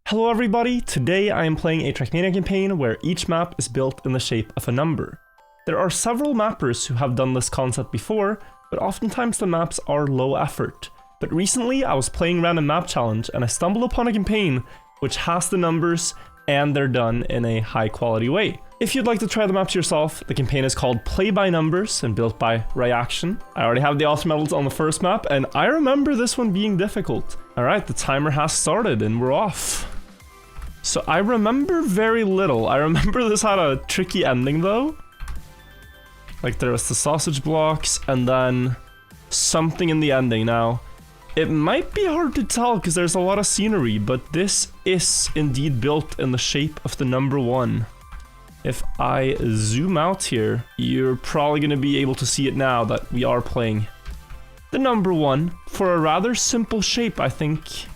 Hello everybody, today I am playing a Trackmania campaign where each map is built in the shape of a number. There are several mappers who have done this concept before, but oftentimes the maps are low effort. But recently I was playing Random Map Challenge and I stumbled upon a campaign which has the numbers and they're done in a high quality way. If you'd like to try the maps yourself, the campaign is called Play by Numbers and built by Reaction. I already have the author medals on the first map and I remember this one being difficult. Alright, the timer has started and we're off. So I remember very little. I remember this had a tricky ending though. Like there was the sausage blocks and then something in the ending. Now, it might be hard to tell because there's a lot of scenery, but this is indeed built in the shape of the number 1. If I zoom out here, you're probably going to be able to see it now that we are playing the number 1. For a rather simple shape, I think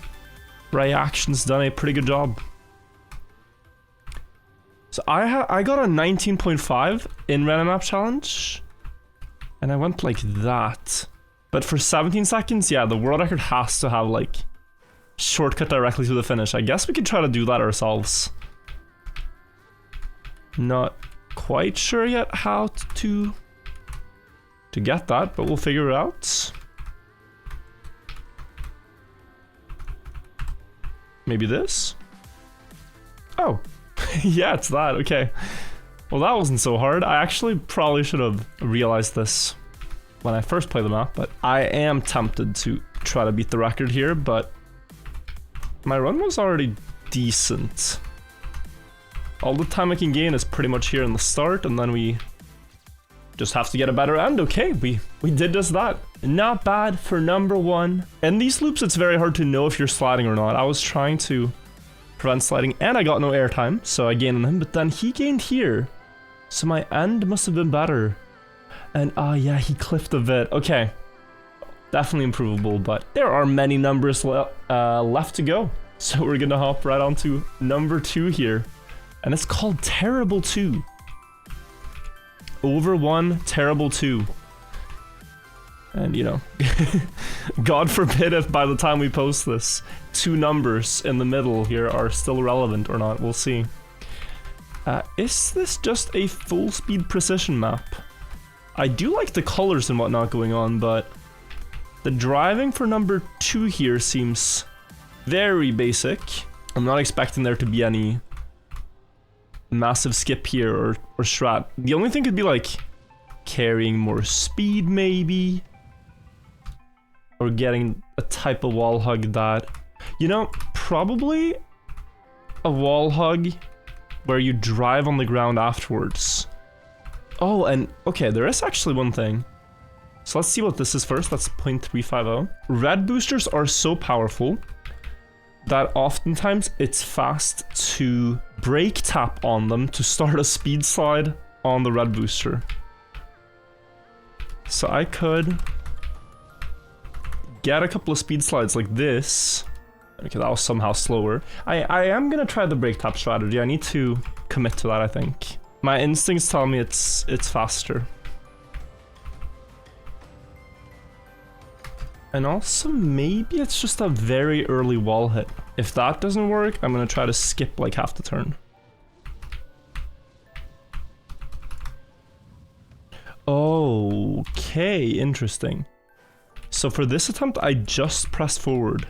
Reaction's done a pretty good job. So I got a 19.5 in Random Map Challenge, and I went like that. But for 17 seconds, yeah, the world record has to have like shortcut directly to the finish. I guess we could try to do that ourselves. Not quite sure yet how to get that, but we'll figure it out. Maybe this? Oh. Yeah, it's that, okay. Well, that wasn't so hard. I actually probably should have realized this when I first played the map, but I am tempted to try to beat the record here, but my run was already decent. All the time I can gain is pretty much here in the start, and then we just have to get a better end. Okay, we did just that. Not bad for number 1. In these loops, it's very hard to know if you're sliding or not. I was trying to prevent sliding, and I got no airtime, so I gained on him, but then he gained here. So my end must have been better. And yeah, he clipped a bit. Okay. Definitely improvable, but there are many numbers left to go. So we're gonna hop right on to number 2 here. And it's called Terrible 2. Over 1, Terrible 2. And you know, God forbid if by the time we post this, 2 numbers in the middle here are still relevant or not, we'll see. Is this just a full speed precision map? I do like the colors and whatnot going on, but the driving for number 2 here seems very basic. I'm not expecting there to be any massive skip here or strat. The only thing could be like carrying more speed maybe. Or getting a type of wall hug that, you know, probably a wall hug where you drive on the ground afterwards. Oh, and okay, there is actually one thing. So let's see what this is first. That's 0.350. Red boosters are so powerful that oftentimes it's fast to brake tap on them to start a speed slide on the red booster. So I could get a couple of speed slides like this. Okay, that was somehow slower. I am gonna try the brake tap strategy. I need to commit to that, I think. My instincts tell me it's faster. And also, maybe it's just a very early wall hit. If that doesn't work, I'm gonna try to skip like half the turn. Okay, interesting. So for this attempt, I just pressed forward.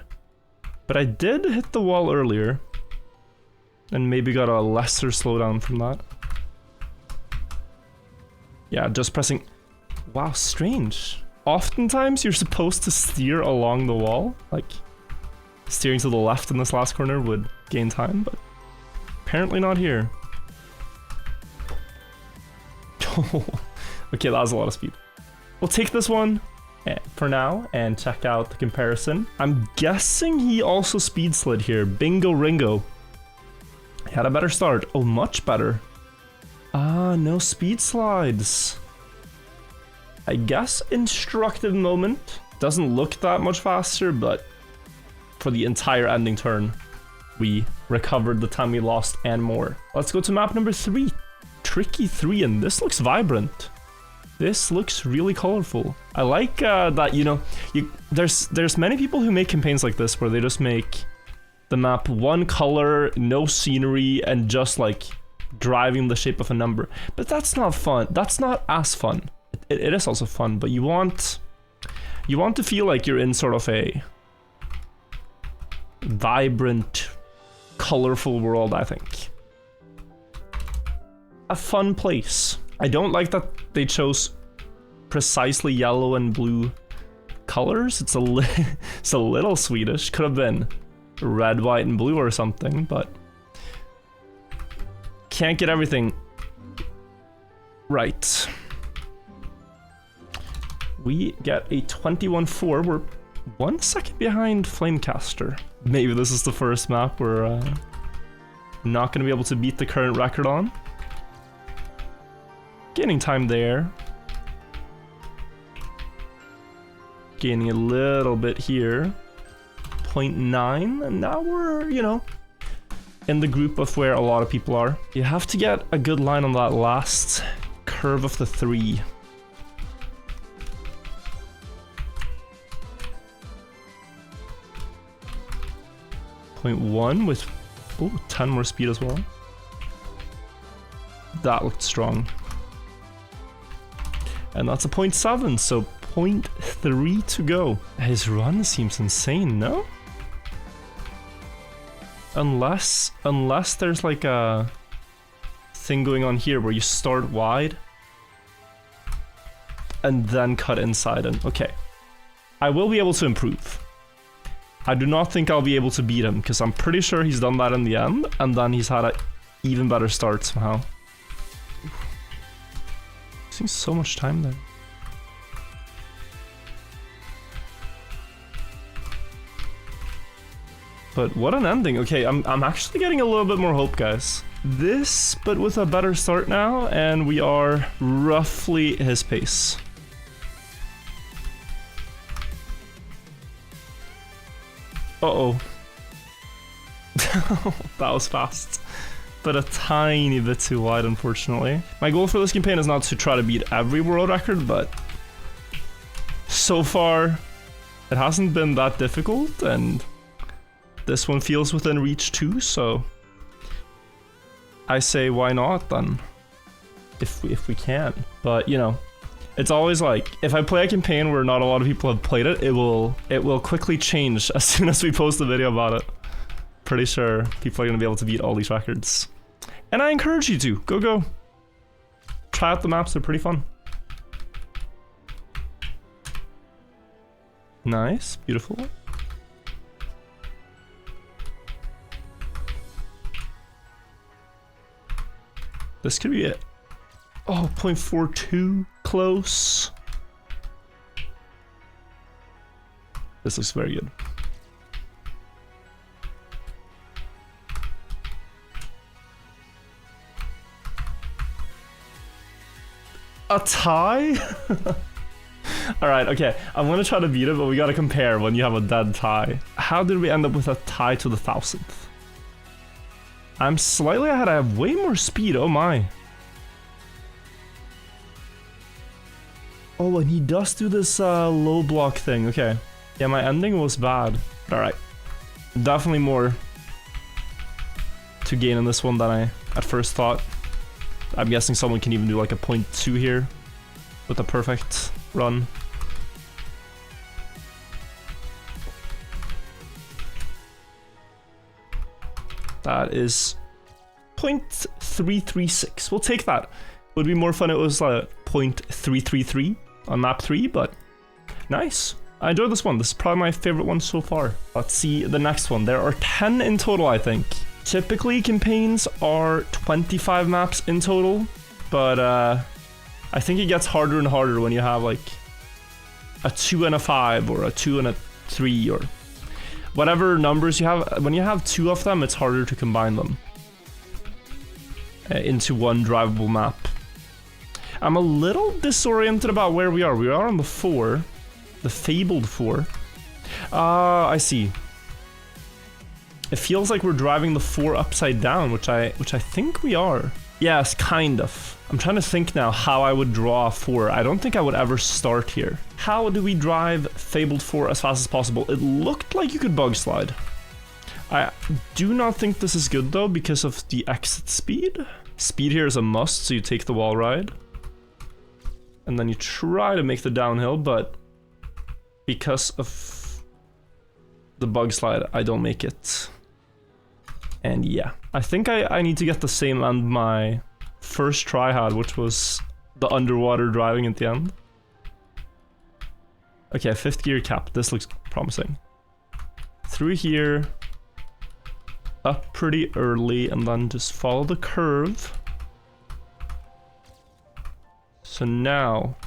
But I did hit the wall earlier. And maybe got a lesser slowdown from that. Yeah, just pressing... Wow, strange. Oftentimes, you're supposed to steer along the wall. Like, steering to the left in this last corner would gain time, but apparently not here. Okay, that was a lot of speed. We'll take this one for now and check out the comparison. I'm guessing he also speed slid here. Bingo Ringo. He had a better start. Oh, much better. Ah, no speed slides. I guess instructive moment. Doesn't look that much faster, but for the entire ending turn, we recovered the time we lost and more. Let's go to map number 3. Tricky 3, and this looks vibrant. This looks really colorful. I like that, you know, there's many people who make campaigns like this where they just make the map one color, no scenery, and just like driving the shape of a number. But that's not fun. That's not as fun. It is also fun, but you want to feel like you're in sort of a vibrant, colorful world, I think. A fun place. I don't like that they chose precisely yellow and blue colors. It's a little Swedish. Could have been red, white, and blue or something, but can't get everything right. We get a 21-4. We're 1 second behind Flamecaster. Maybe this is the first map we're not going to be able to beat the current record on. Gaining time there. Gaining a little bit here. 0.9, and now we're, you know, in the group of where a lot of people are. You have to get a good line on that last curve of the 3. .1 with 10 more speed as well. That looked strong. And that's a 0.7, so 0.3 to go. His run seems insane, no? Unless there's like a thing going on here where you start wide and then cut inside, and okay. I will be able to improve. I do not think I'll be able to beat him, because I'm pretty sure he's done that in the end, and then he's had an even better start somehow. Losing so much time there. But what an ending. Okay, I'm actually getting a little bit more hope, guys. This, but with a better start now, and we are roughly his pace. Uh-oh. That was fast. But a tiny bit too wide, unfortunately. My goal for this campaign is not to try to beat every world record, but so far it hasn't been that difficult, and this one feels within reach too, so I say why not then, if we can. But you know, it's always like, if I play a campaign where not a lot of people have played it, it will quickly change as soon as we post a video about it. Pretty sure people are going to be able to beat all these records. And I encourage you to. Go. Try out the maps, they're pretty fun. Nice, beautiful. This could be it. Oh, 0.42, close. This looks very good. A tie? Alright, okay. I'm gonna try to beat it, but we gotta compare when you have a dead tie. How did we end up with a tie to the 1000th? I'm slightly ahead. I have way more speed. Oh my. Oh, and he does do this low block thing. Okay. Yeah, my ending was bad. Alright. Definitely more to gain in this one than I at first thought. I'm guessing someone can even do like a 0.2 here with a perfect run. That is 0.336. We'll take that. Would be more fun if it was like 0.333 on map 3, but nice. I enjoyed this one. This is probably my favorite one so far. Let's see the next one. There are 10 in total, I think. Typically, campaigns are 25 maps in total, but I think it gets harder and harder when you have like a 2 and a 5 or a 2 and a 3 or whatever numbers you have. When you have 2 of them, it's harder to combine them into one drivable map. I'm a little disoriented about where we are. We are on the 4, the Fabled 4. I see. It feels like we're driving the 4 upside down, which I think we are. Yes, kind of. I'm trying to think now how I would draw a 4. I don't think I would ever start here. How do we drive Fabled 4 as fast as possible? It looked like you could bug slide. I do not think this is good though because of the exit speed. Speed here is a must, so you take the wall ride. And then you try to make the downhill, but because of the bug slide, I don't make it. And yeah, I think I need to get the same end my first try had, which was the underwater driving at the end. Okay, 5th gear cap. This looks promising. Through here, up pretty early, and then just follow the curve. So now...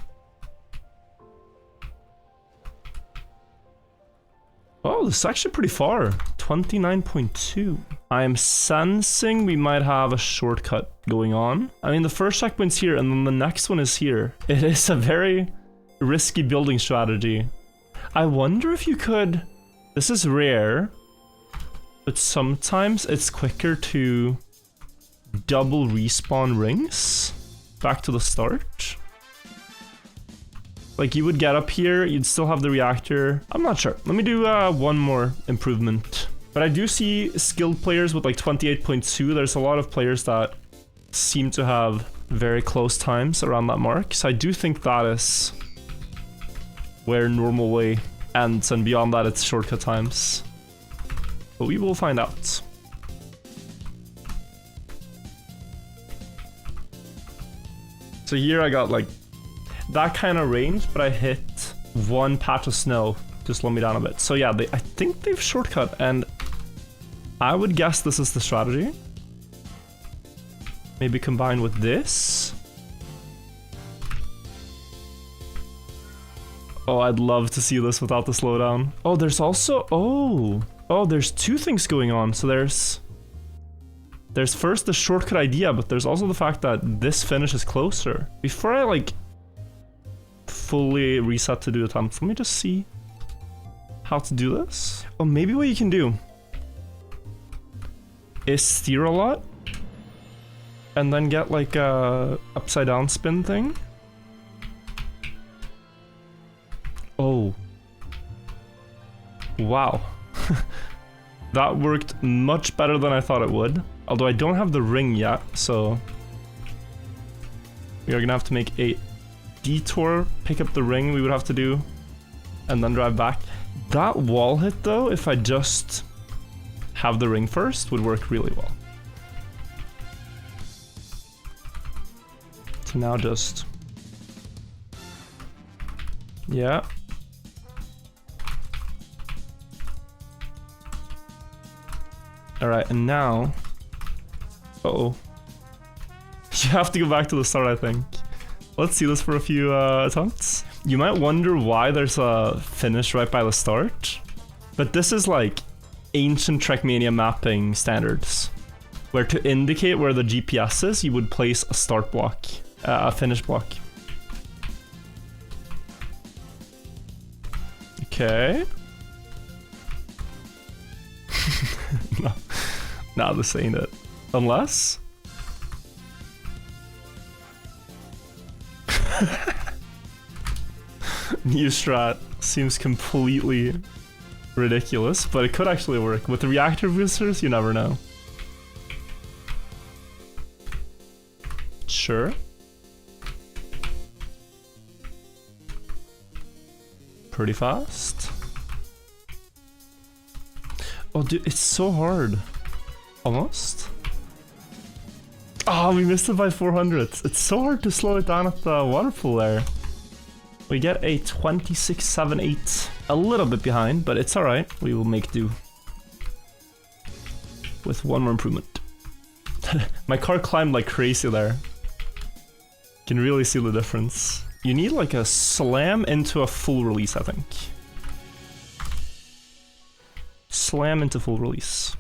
Oh, this is actually pretty far. 29.2. I am sensing we might have a shortcut going on. I mean, the first checkpoint's here, and then the next one is here. It is a very risky building strategy. I wonder if you could... This is rare, but sometimes it's quicker to double respawn rings back to the start. Like, you would get up here, you'd still have the reactor. I'm not sure. Let me do one more improvement. But I do see skilled players with like 28.2. There's a lot of players that seem to have very close times around that mark. So I do think that is where normal way ends, and beyond that it's shortcut times. But we will find out. So here I got like that kind of range, but I hit one patch of snow to slow me down a bit. So yeah, I think they've shortcut, and I would guess this is the strategy. Maybe combined with this. Oh, I'd love to see this without the slowdown. Oh, there's also... Oh, there's two things going on. So there's first the shortcut idea, but there's also the fact that this finish is closer. Before I like fully reset to do attempts, let me just see how to do this. Oh, maybe what you can do is steer a lot and then get like a upside down spin thing. Oh. Wow. That worked much better than I thought it would. Although I don't have the ring yet, so we are gonna have to make a detour, pick up the ring we would have to do, and then drive back. That wall hit though, if I just have the ring first, would work really well. So now just... Yeah. Alright, and now... Uh-oh. You have to go back to the start, I think. Let's see this for a few attempts. You might wonder why there's a finish right by the start, but this is like ancient Trackmania mapping standards, where to indicate where the GPS is, you would place a start block, a finish block. Okay. No, this ain't it. Unless... New strat seems completely ridiculous, but it could actually work. With the reactor boosters, you never know. Sure. Pretty fast. Oh, dude, it's so hard. Almost. Oh, we missed it by 400. It's so hard to slow it down at the water pool there. We get a 26.78. A little bit behind, but it's alright. We will make do. With one more improvement. My car climbed like crazy there. Can really see the difference. You need like a slam into a full release, I think. Slam into full release.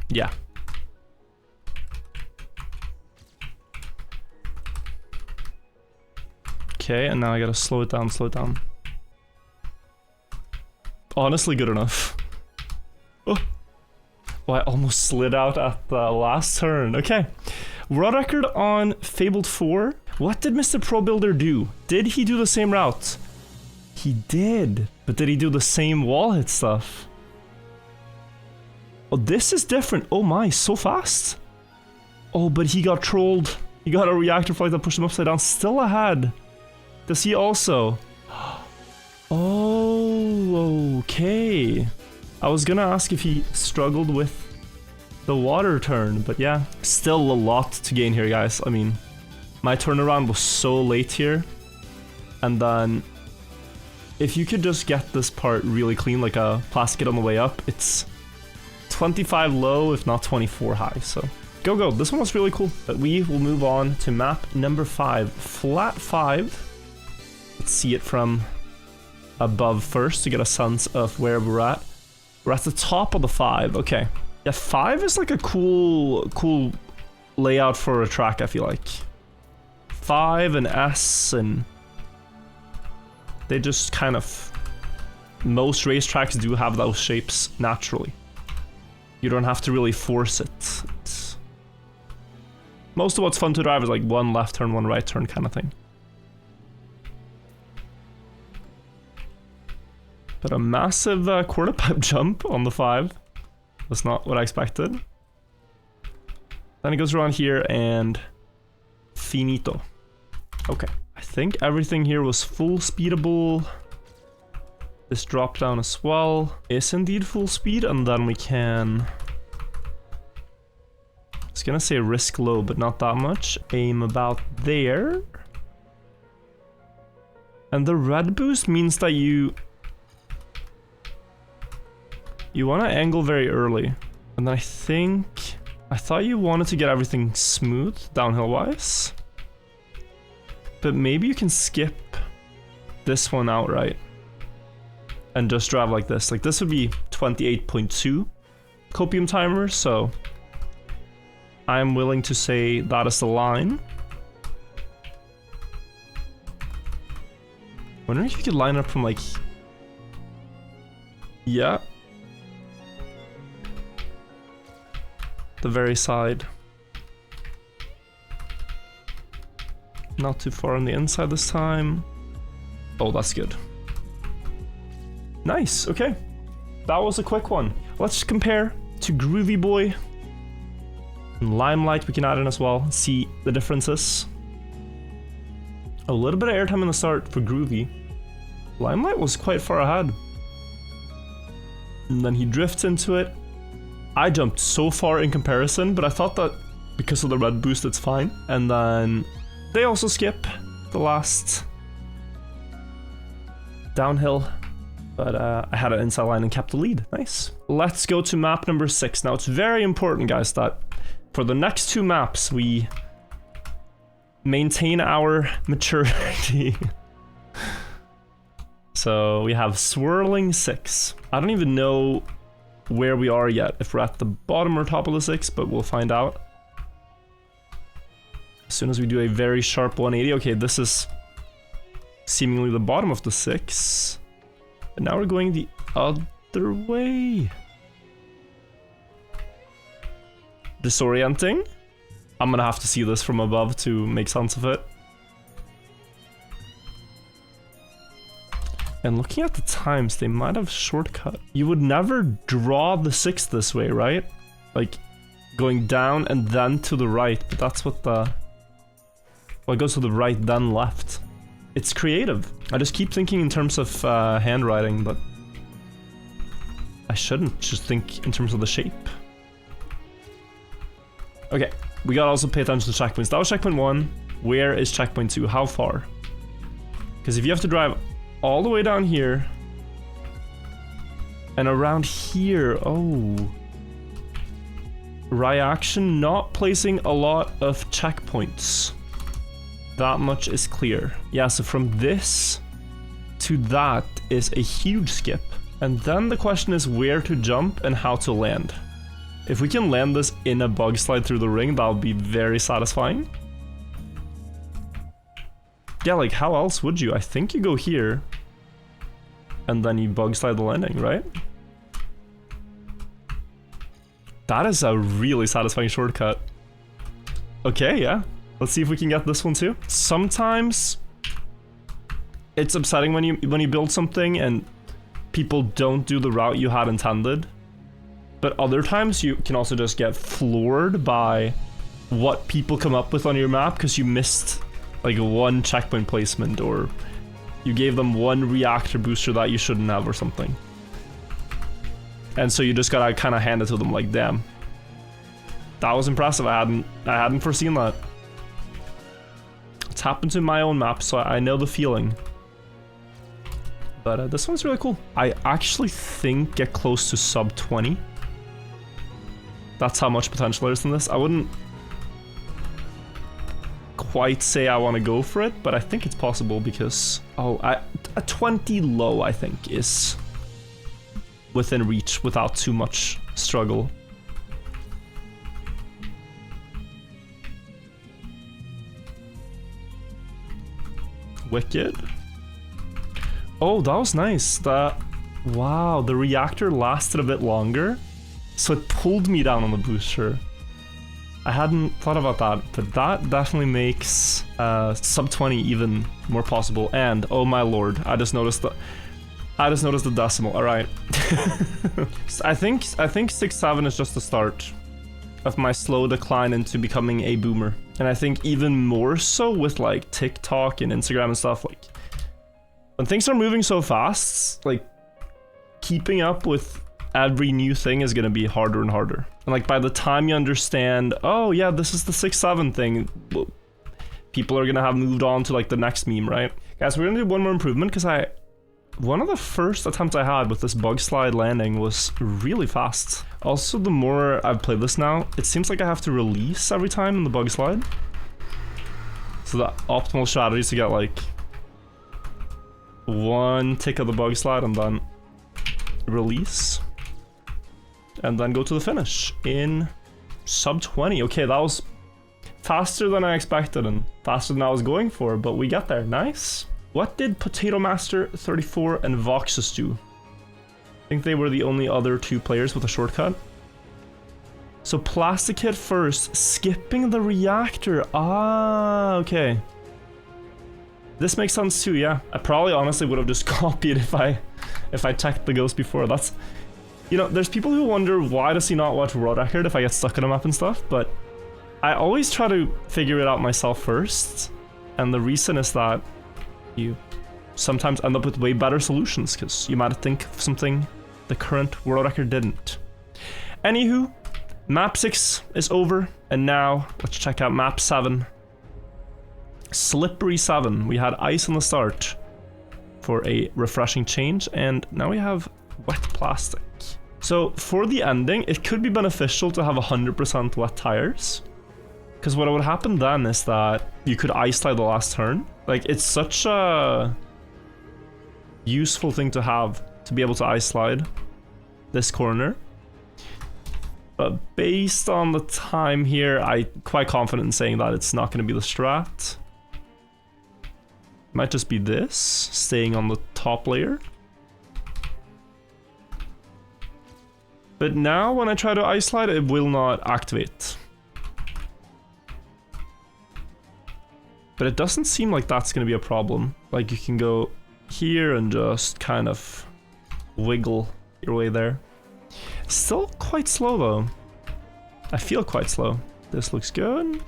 Yeah. Okay, and now I gotta slow it down, slow it down. Honestly, good enough. Oh, I almost slid out at the last turn. Okay, world record on Fabled 4. What did Mr. Pro Builder do? Did he do the same route? He did, but did he do the same wall hit stuff? Oh, this is different. Oh my, so fast. Oh, but he got trolled. He got a reactor flight that pushed him upside down. Still ahead. Does he also? Oh, okay. I was gonna ask if he struggled with the water turn, but yeah. Still a lot to gain here, guys. I mean, my turnaround was so late here. And then, if you could just get this part really clean, like a plastic on the way up, it's 25 low, if not 24 high, so go go. This one was really cool. But we will move on to map number 5, flat 5. Let's see it from above first to get a sense of where we're at. We're at the top of the 5, okay. Yeah, 5 is like a cool layout for a track, I feel like. 5 and S, and they just kind of, most racetracks do have those shapes naturally. You don't have to really force it. Most of what's fun to drive is like one left turn, one right turn kind of thing. But a massive quarter pipe jump on the 5. That's not what I expected. Then it goes around here and finito. Okay, I think everything here was full speedable. This drop down as well is indeed full speed, and then we can, I was gonna say risk low, but not that much. Aim about there. And the red boost means that you want to angle very early. And then I thought you wanted to get everything smooth downhill wise. But maybe you can skip this one outright and just drive like this. Like this would be 28.2 copium timer, so I'm willing to say that is the line. Wondering if you could line up from like, yeah, the very side. Not too far on the inside this time. Oh, that's good. Nice, okay. That was a quick one. Let's compare to Groovy Boy. And Limelight we can add in as well, see the differences. A little bit of airtime in the start for Groovy. Limelight was quite far ahead. And then he drifts into it. I jumped so far in comparison, but I thought that because of the red boost it's fine. And then they also skip the last downhill, but I had an inside line and kept the lead. Nice. Let's go to map number 6. Now it's very important, guys, that for the next 2 maps we maintain our maturity. So we have Swirling 6. I don't even know where we are yet, if we're at the bottom or top of the 6, but we'll find out as soon as we do a very sharp 180. Okay, this is seemingly the bottom of the 6, but now we're going the other way. Disorienting. I'm gonna have to see this from above to make sense of it. And looking at the times, they might have shortcut. You would never draw the 6 this way, right? Like, going down and then to the right, but that's what the... Well, it goes to the right, then left. It's creative. I just keep thinking in terms of handwriting, but I shouldn't just think in terms of the shape. Okay, we gotta also pay attention to checkpoints. That was checkpoint 1. Where is checkpoint 2? How far? Because if you have to drive all the way down here and around here, oh, reaction not placing a lot of checkpoints. That much is clear. Yeah, so from this to that is a huge skip. And then the question is where to jump and how to land. If we can land this in a bug slide through the ring, that'll be very satisfying. Yeah, like how else would you? I think you go here and then you bug slide the landing, right? That is a really satisfying shortcut. Okay, yeah. Let's see if we can get this one too. Sometimes it's upsetting when you build something and people don't do the route you had intended. But other times you can also just get floored by what people come up with on your map because you missed like one checkpoint placement, or you gave them one reactor booster that you shouldn't have or something. And so you just gotta kind of hand it to them like, damn. That was impressive. I hadn't foreseen that. It's happened to my own map, so I know the feeling. But this one's really cool. I actually think get close to sub 20. That's how much potential there is in this. I wouldn't quite say I want to go for it, but I think it's possible because a 20 low I think is within reach without too much struggle. Wicked. Oh, that was nice. Wow, the reactor lasted a bit longer, so it pulled me down on the booster. I hadn't thought about that, but that definitely makes sub 20 even more possible. And oh my lord, I just noticed the decimal. All right. I think 6-7 is just the start of my slow decline into becoming a boomer. And I think even more so with like TikTok and Instagram and stuff, like when things are moving so fast, like keeping up with every new thing is going to be harder and harder. And like by the time you understand, oh yeah, this is the 6-7 thing, well, people are going to have moved on to like the next meme, right? Guys, we're going to do one more improvement because one of the first attempts I had with this bug slide landing was really fast. Also, the more I've played this now, it seems like I have to release every time in the bug slide. So the optimal strategy is to get like one tick of the bug slide and then release. And then go to the finish in sub 20. Okay, that was faster than I expected and faster than I was going for, but we got there. Nice. What did Potato Master 34 and Voxus do? I think they were the only other two players with a shortcut. So Plastic hit first, skipping the reactor. Ah, okay. This makes sense too, yeah. I probably honestly would have just copied if I checked the ghost before. That's, you know, there's people who wonder why does he not watch World Record if I get stuck on a map and stuff, but I always try to figure it out myself first. And the reason is that you sometimes end up with way better solutions because you might think of something the current World Record didn't. Anywho, map 6 is over, and now let's check out map 7. Slippery 7. We had ice on the start for a refreshing change, and now we have wet plastic. So for the ending, it could be beneficial to have 100% wet tires, because what would happen then is that you could ice slide the last turn. Like, it's such a useful thing to have, to be able to ice slide this corner. But based on the time here, I'm quite confident in saying that it's not going to be the strat. Might just be this, staying on the top layer. But now when I try to ice slide, it will not activate. But it doesn't seem like that's going to be a problem. Like, you can go here and just kind of wiggle your way there. Still quite slow though. I feel quite slow. This looks good.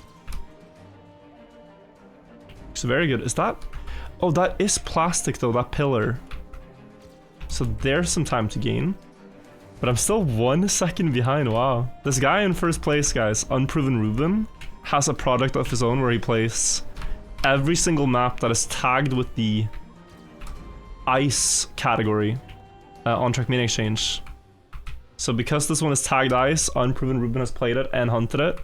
Looks very good. Is that... Oh, that is plastic though, that pillar. So there's some time to gain. But I'm still 1 second behind, wow. This guy in first place, guys, Unproven Ruben, has a product of his own where he plays every single map that is tagged with the ice category on Trackmania Exchange. So because this one is tagged ice, Unproven Ruben has played it and hunted it.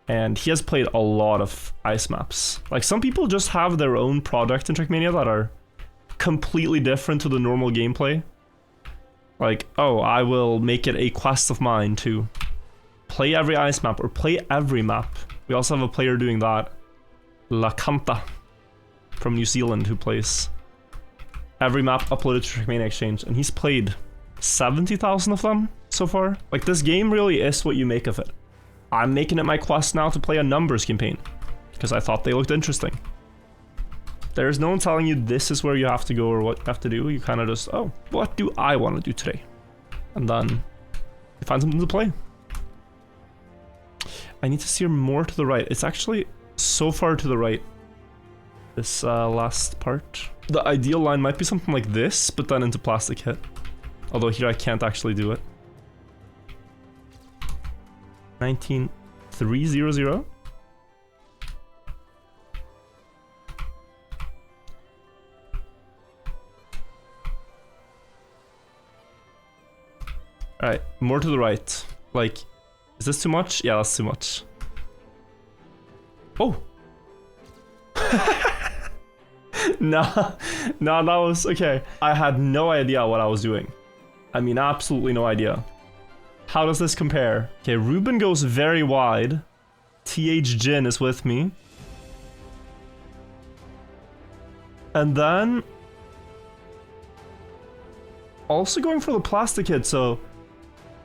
And he has played a lot of ice maps. Like, some people just have their own product in Trackmania that are completely different to the normal gameplay. Like, oh, I will make it a quest of mine to play every ice map or play every map. We also have a player doing that, La Canta from New Zealand, who plays every map uploaded to Trackmania Exchange, and he's played 70,000 of them so far. Like, this game really is what you make of it. I'm making it my quest now to play a numbers campaign because I thought they looked interesting. There's no one telling you this is where you have to go or what you have to do. You kind of just, oh, what do I want to do today? And then you find something to play. I need to steer more to the right. It's actually so far to the right, this last part. The ideal line might be something like this, but then into plastic hit. Although here I can't actually do it. 19300. Alright, more to the right. Like, is this too much? Yeah, that's too much. Oh! Nah, that was... okay. I had no idea what I was doing. I mean, absolutely no idea. How does this compare? Okay, Ruben goes very wide. TH Jin is with me. And then... also going for the plastic hit, so...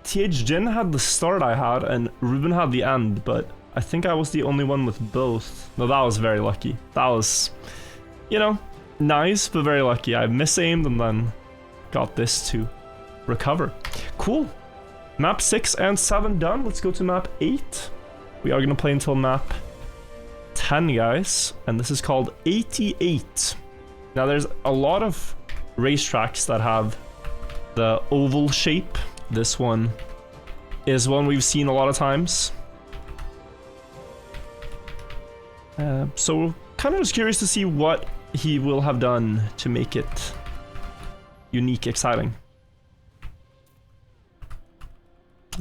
TH Jin had the start I had, and Ruben had the end, but I think I was the only one with both. No, that was very lucky. That was, you know, nice, but very lucky. I misaimed and then got this to recover. Cool. Map 6 and 7 done. Let's go to map 8. We are going to play until map 10, guys, and this is called 88. Now, there's a lot of racetracks that have the oval shape. This one is one we've seen a lot of times. So we're kind of just curious to see what he will have done to make it unique, exciting.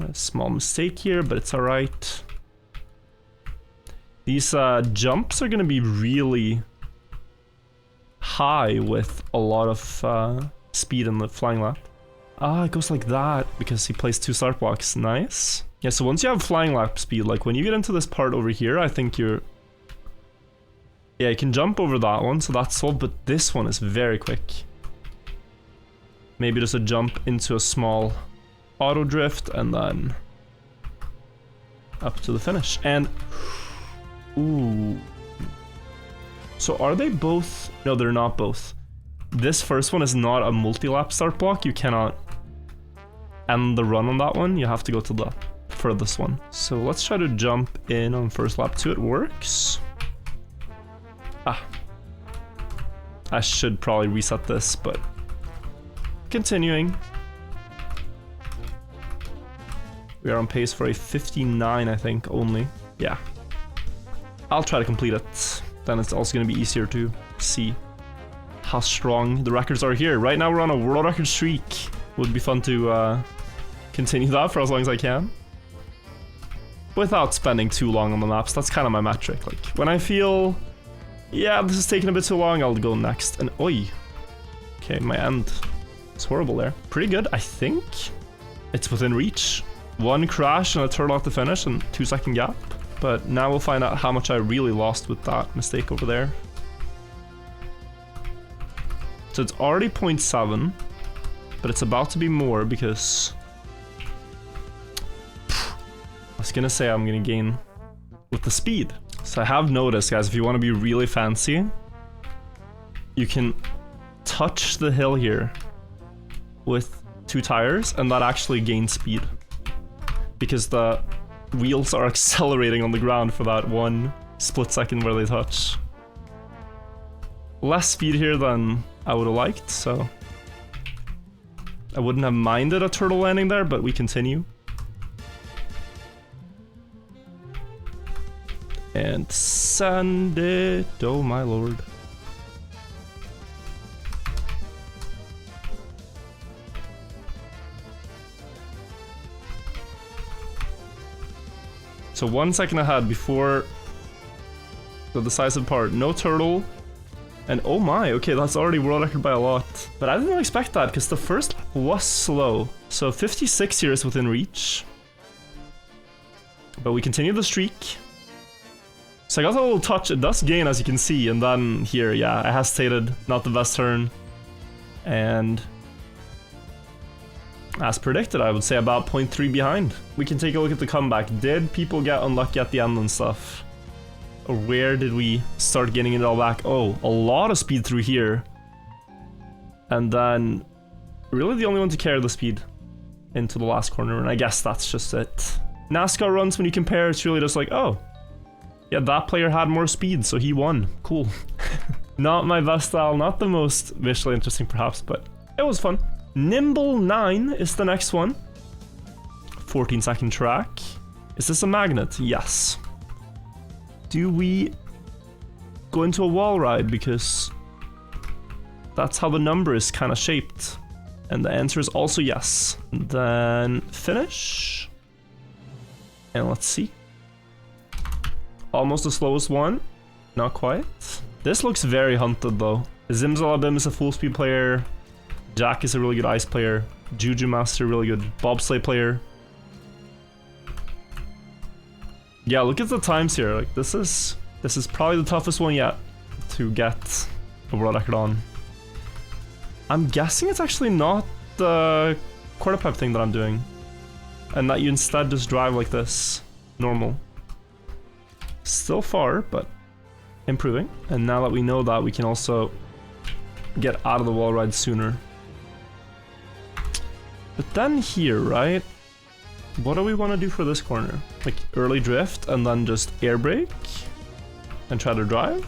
A small mistake here, but it's alright. These jumps are going to be really high with a lot of speed in the flying lap. Ah, it goes like that because he plays 2 start blocks. Nice. Yeah, so once you have flying lap speed, like when you get into this part over here, I think you're... yeah, you can jump over that one, so that's solved, but this one is very quick. Maybe just a jump into a small auto drift and then up to the finish. And... ooh. So are they both... no, they're not both. This first one is not a multi-lap start block. You cannot end the run on that one. You have to go to the furthest one. So let's try to jump in on first lap 2. It works. Ah. I should probably reset this, but continuing. We are on pace for a 59, I think, only. Yeah. I'll try to complete it. Then it's also going to be easier to see how strong the records are here. Right now we're on a world record streak. Would be fun to continue that for as long as I can. Without spending too long on the maps. That's kind of my metric. Like, when I feel, yeah, this is taking a bit too long, I'll go next. And oi. Okay, my end. It's horrible there. Pretty good, I think. It's within reach. 1 crash and a turtle at the finish and 2-second gap. But now we'll find out how much I really lost with that mistake over there. So it's already 0.7, but it's about to be more because... I was gonna say I'm gonna gain with the speed. So I have noticed, guys, if you want to be really fancy, you can touch the hill here with 2 tires, and that actually gains speed. Because the wheels are accelerating on the ground for that 1 split second where they touch. Less speed here than I would have liked, so I wouldn't have minded a turtle landing there, but we continue. And send it, oh my lord. So 1 second ahead before the decisive part. No turtle. And oh my, okay, that's already world record by a lot. But I didn't expect that because the first lap was slow. So 56 here is within reach. But we continue the streak. So I got a little touch. It does gain, as you can see. And then here, yeah, I hesitated. Not the best turn. And as predicted, I would say about 0.3 behind. We can take a look at the comeback. Did people get unlucky at the end and stuff? Or where did we start getting it all back? Oh, a lot of speed through here. And then really the only one to carry the speed into the last corner, and I guess that's just it. NASCAR runs, when you compare, it's really just like, oh, yeah, that player had more speed, so he won. Cool. Not my best style, not the most visually interesting perhaps, but it was fun. Nimble 9 is the next one. 14-second track. Is this a magnet? Yes. Do we go into a wall ride? Because that's how the number is kind of shaped. And the answer is also yes. And then finish. And let's see. Almost the slowest one. Not quite. This looks very hunted though. Zimzalabim is a full speed player. Jack is a really good ice player. Juju Master, really good bobsleigh player. Yeah, look at the times here. Like this is probably the toughest one yet to get a world record on. I'm guessing it's actually not the quarter pipe thing that I'm doing, and that you instead just drive like this, normal. Still far, but improving. And now that we know that, we can also get out of the wall ride sooner. But then here, right? What do we want to do for this corner? Like early drift and then just air brake and try to drive?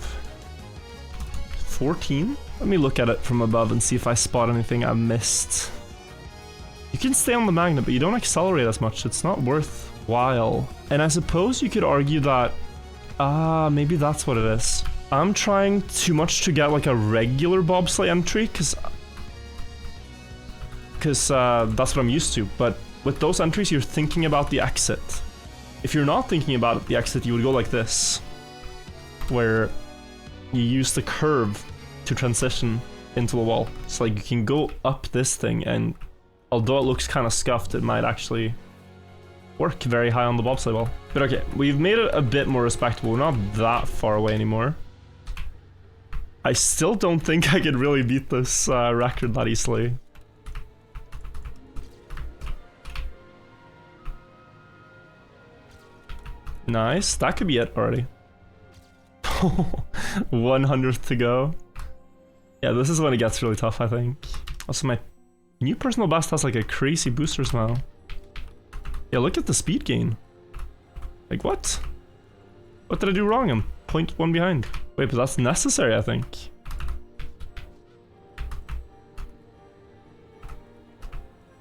14? Let me look at it from above and see if I spot anything I missed. You can stay on the magnet, but you don't accelerate as much. It's not worthwhile. And I suppose you could argue that, maybe that's what it is. I'm trying too much to get like a regular bobsleigh entry, because that's what I'm used to. But with those entries, you're thinking about the exit. If you're not thinking about the exit, you would go like this, where you use the curve to transition into the wall. So like you can go up this thing, and although it looks kind of scuffed, it might actually work very high on the bobsleigh wall. But okay, we've made it a bit more respectable. We're not that far away anymore. I still don't think I could really beat this record that easily. Nice, that could be it already. 100th to go. Yeah, this is when it gets really tough, I think. Also, my new personal best has like a crazy booster smile. Yeah, look at the speed gain. Like, what? What did I do wrong? I'm 0.1 behind. Wait, but that's necessary, I think.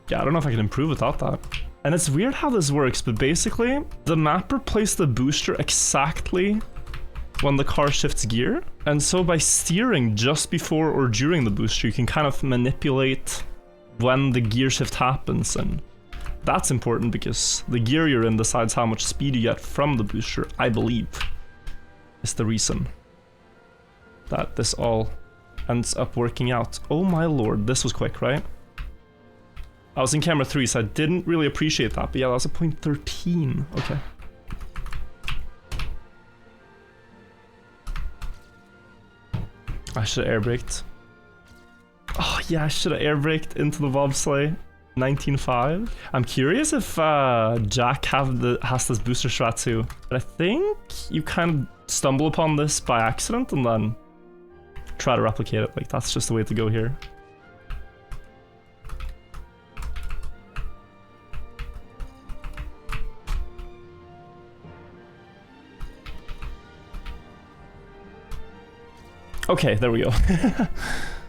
Yeah, I don't know if I can improve without that. And it's weird how this works, but basically, the mapper placed the booster exactly when the car shifts gear. And so by steering just before or during the booster, you can kind of manipulate when the gear shift happens. And that's important because the gear you're in decides how much speed you get from the booster, I believe, is the reason that this all ends up working out. Oh my lord, this was quick, right? I was in camera 3, so I didn't really appreciate that, but yeah, that was a 0.13. Okay. I should have air braked. Oh yeah, I should have air braked into the bobsleigh. 19.5. I'm curious if Jack has this booster strat too, but I think you kind of stumble upon this by accident and then try to replicate it. Like, that's just the way to go here. Okay, there we go.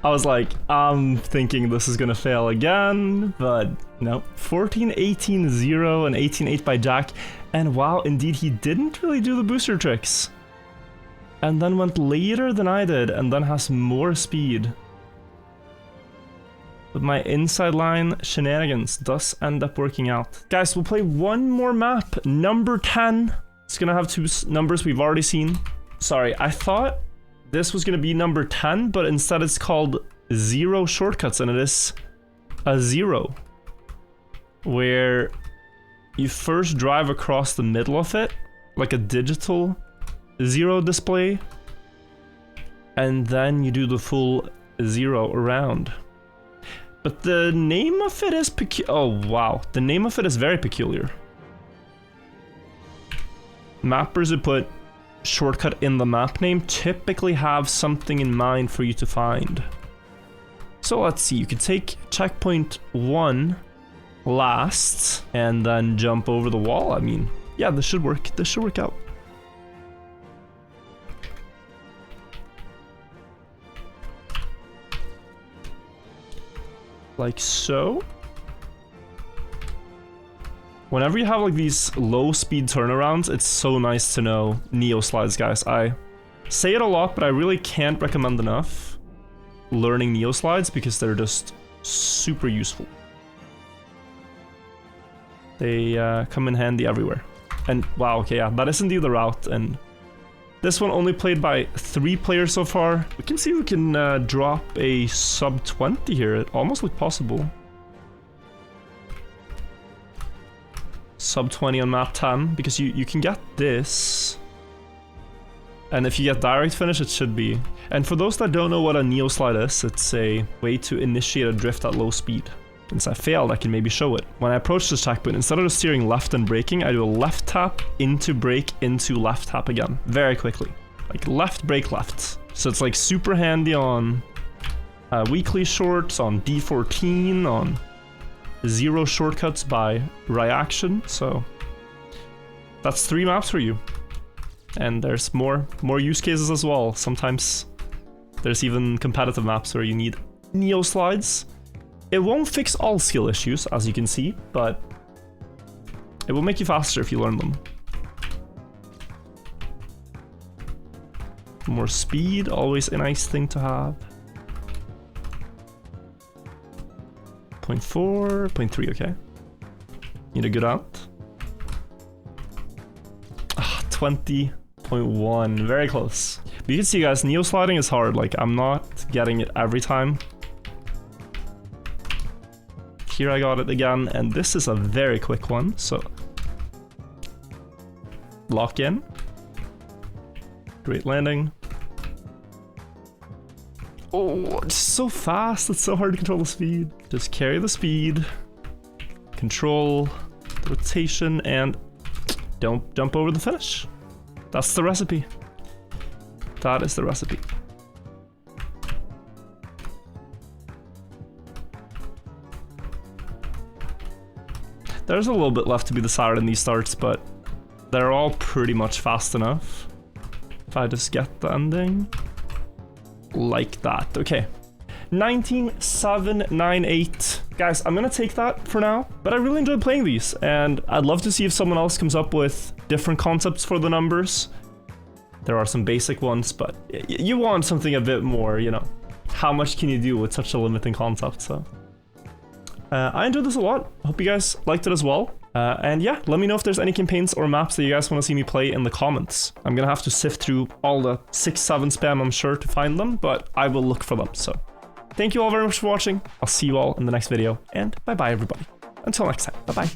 I was like, I'm thinking this is gonna fail again, but no. 14.18.0 and 18.8 by Jack, and wow, indeed he didn't really do the booster tricks. And then went later than I did, and then has more speed. But my inside line shenanigans does end up working out. Guys, we'll play one more map, number 10. It's gonna have two numbers we've already seen. Sorry, I thought this was gonna be number 10, but instead it's called 0 shortcuts, and it is a 0. Where you first drive across the middle of it, like a digital 0 display, and then you do the full 0 around. But the name of it is oh wow, the name of it is very peculiar. Mappers would put shortcut in the map name typically have something in mind for you to find. So let's see, you could take checkpoint 1 last and then jump over the wall. I mean, yeah, this should work. This should work out. Like so. Whenever you have like these low speed turnarounds, it's so nice to know Neo slides, guys. I say it a lot, but I really can't recommend enough learning Neo slides because they're just super useful. They come in handy everywhere. And wow, okay, yeah, that is indeed the route. And this one only played by 3 players so far. We can see if we can drop a sub 20 here. It almost looked possible. Sub 20 on map 10, because you can get this. And if you get direct finish, it should be. And for those that don't know what a Neo slide is, it's a way to initiate a drift at low speed. Since I failed, I can maybe show it. When I approach this checkpoint, instead of just steering left and braking, I do a left tap into brake into left tap again. Very quickly. Like left, brake, left. So it's like super handy on weekly shorts, on D14, on 0 shortcuts by reaction. So that's 3 maps for you. And there's more use cases as well. Sometimes there's even competitive maps where you need Neo slides. It won't fix all skill issues, as you can see, but it will make you faster if you learn them. More speed, always a nice thing to have. 0.4, 0.3, okay. Need a good out. 20.1, very close. But you can see, guys, Neo sliding is hard. Like, I'm not getting it every time. Here I got it again, and this is a very quick one, so lock in. Great landing. Oh, it's so fast, it's so hard to control the speed. Just carry the speed, control the rotation, and don't jump over the finish. That's the recipe. That is the recipe. There's a little bit left to be decided in these starts, but they're all pretty much fast enough. If I just get the ending. Like that. Okay. 19,798. Guys, I'm gonna take that for now, but I really enjoyed playing these, and I'd love to see if someone else comes up with different concepts for the numbers. There are some basic ones, but you want something a bit more, you know. How much can you do with such a limiting concept, so... I enjoyed this a lot. Hope you guys liked it as well. And yeah, let me know if there's any campaigns or maps that you guys want to see me play in the comments. I'm gonna have to sift through all the 6-7 spam, I'm sure, to find them, but I will look for them. So thank you all very much for watching. I'll see you all in the next video, and bye-bye, everybody. Until next time, bye-bye.